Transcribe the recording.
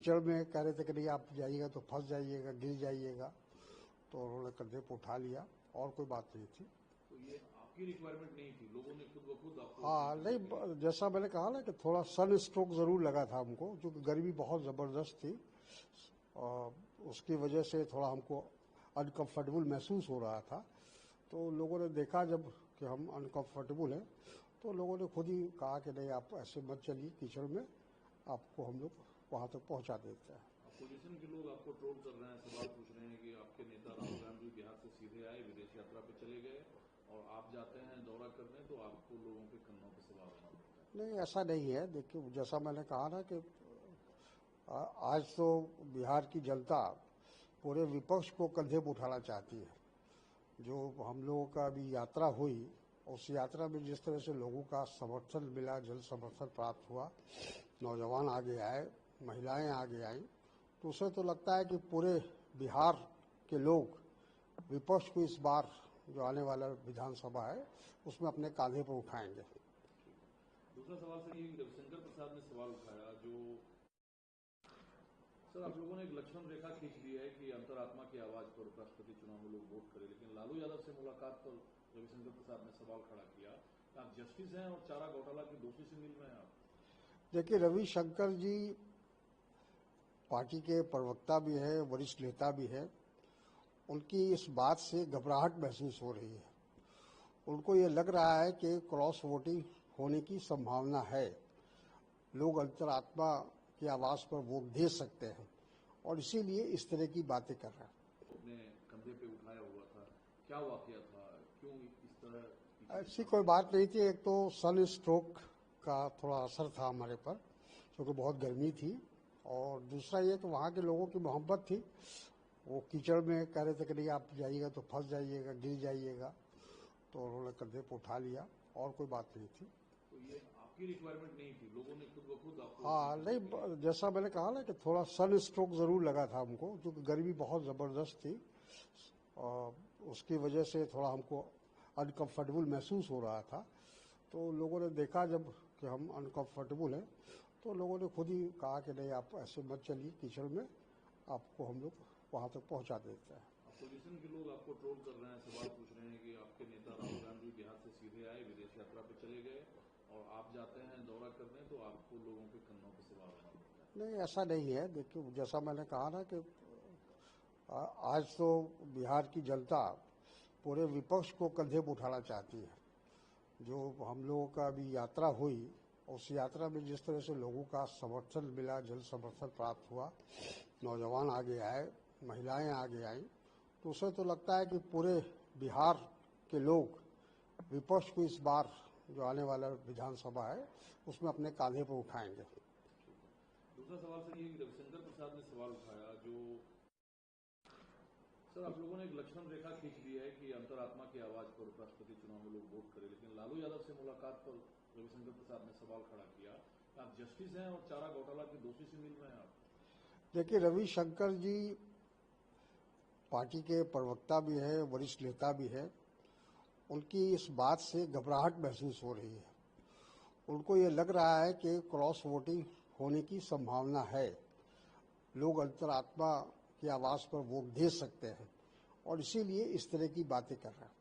कीचड़ में कह रहे थे कि नहीं आप जाइएगा तो फंस जाइएगा, गिर जाइएगा, तो उन्होंने कंधे पर उठा लिया और कोई बात नहीं थी। तो ये आपकी रिक्वायरमेंट नहीं थी, लोगों ने खुद ब खुद आपको? हाँ नहीं, जैसा मैंने कहा ना कि थोड़ा सन स्ट्रोक जरूर लगा था हमको, क्योंकि गर्मी बहुत जबरदस्त थी और उसकी वजह से थोड़ा हमको अनकंफर्टेबल महसूस हो रहा था। तो लोगों ने देखा जब कि हम अनकंफर्टेबल हैं, तो लोगों ने खुद ही कहा कि नहीं आप ऐसे मत चलिए कीचड़ में, आपको हम लोग वहाँ तक पहुँचा देते हैं। अपोजिशन के लोग आपको ट्रोल कर रहे हैं, सवाल पूछ रहे हैं कि आपके नेता राहुल गांधी बिहार से सीधे आए, विदेश यात्रा पे चले गए और आप जाते हैं दौरा करने तो आपको लोगों के कन्नों पे सवाल होना पड़ता है। नहीं ऐसा नहीं है। देखिए जैसा मैंने कहा ना कि आज तो बिहार की जनता पूरे विपक्ष को कंधे पर उठाना चाहती है। जो हम लोगों का अभी यात्रा हुई, उस यात्रा में जिस तरह से लोगों का समर्थन मिला, जन समर्थन प्राप्त हुआ, नौजवान आगे आए, महिलाएं आगे आईं, तो उसे तो लगता है कि पूरे बिहार के लोग विपक्ष को इस बार जो आने वाला विधानसभा है उसमें अपने कांधे पर उठाएंगे। दूसरा सवाल सर, ये रविशंकर प्रसाद ने सवाल उठाया जो सर आप लोगों ने एक लक्ष्मण रेखा खींच दी है कि अंतरात्मा की आवाज पर राष्ट्रपति चुनाव में लोग वोट करें, लेकिन लालू यादव से मुलाकात पर रविशंकर प्रसाद ने सवाल खड़ा किया। आप जस्टिस हैं और चारा घोटाला के दोषी से मिल रहे हैं आप? देखिए रविशंकर जी पार्टी के प्रवक्ता भी है, वरिष्ठ नेता भी है। उनकी इस बात से घबराहट महसूस हो रही है। उनको ये लग रहा है कि क्रॉस वोटिंग होने की संभावना है, लोग अंतरात्मा की आवाज पर वोट दे सकते हैं और इसीलिए इस तरह की बातें कर रहे हैं। अपने कंधे पे उठाया हुआ था, क्या वाकया था, क्यों इस तरह? ऐसी कोई बात नहीं थी। एक तो सन स्ट्रोक का थोड़ा असर था हमारे पर, क्योंकि बहुत गर्मी थी, और दूसरा ये कि वहाँ के लोगों की मोहब्बत थी। वो कीचड़ में कह रहे थे कि नहीं आप जाइएगा तो फंस जाइएगा, गिर जाइएगा, तो उन्होंने कंधे पर उठा लिया और कोई बात नहीं थी। तो ये आपकी रिक्वायरमेंट नहीं थी, लोगों ने खुद ब खुद आपको? हाँ नहीं, जैसा मैंने कहा ना कि थोड़ा सन स्ट्रोक जरूर लगा था हमको, क्योंकि गर्मी बहुत जबरदस्त थी और उसकी वजह से थोड़ा हमको अनकंफर्टेबल महसूस हो रहा था। तो लोगों ने देखा जब कि हम अनकंफर्टेबल हैं, तो लोगों ने खुद ही कहा कि नहीं आप ऐसे मत चलिए कीचड़ में, आपको हम लोग वहाँ तक पहुँचा देते हैं। अपोजिशन के लोग आपको ट्रोल कर रहे हैं, सवाल पूछ रहे हैं कि आपके नेता राहुल गांधी बिहार से सीधे आए, विदेश यात्रा पे चले गए और आप जाते हैं दौरा करने तो आपको लोगों के कन्नों पे सवाल होना पड़ता है। नहीं ऐसा नहीं है। देखिए जैसा मैंने कहा ना कि आज तो बिहार की जनता पूरे विपक्ष को कंधे पर उठाना चाहती है। जो हम लोगों का अभी यात्रा हुई, उस यात्रा में जिस तरह से लोगों का समर्थन मिला, जन समर्थन प्राप्त हुआ, नौजवान आगे आए, महिलाएं आगे आईं, तो उसे तो लगता है कि पूरे बिहार के लोग विपक्ष को इस बार जो आने वाला विधानसभा है उसमें अपने कांधे पर उठाएंगे। दूसरा सवाल सर, ये रविशंकर प्रसाद ने सवाल उठाया जो सर आप लोगों ने एक लक्ष्मण रेखा खींच दी है कि अंतरात्मा की आवाज पर राष्ट्रपति चुनाव में लोग वोट करें, लेकिन लालू यादव से मुलाकात पर रविशंकर प्रसाद ने सवाल खड़ा किया। आप जस्टिस हैं और चारा घोटाला के दोषी से मिल रहे हैं आप? देखिए रविशंकर जी पार्टी के प्रवक्ता भी है, वरिष्ठ नेता भी है। उनकी इस बात से घबराहट महसूस हो रही है। उनको ये लग रहा है कि क्रॉस वोटिंग होने की संभावना है, लोग अंतरात्मा की आवाज पर वोट दे सकते हैं और इसीलिए इस तरह की बातें कर रहे हैं।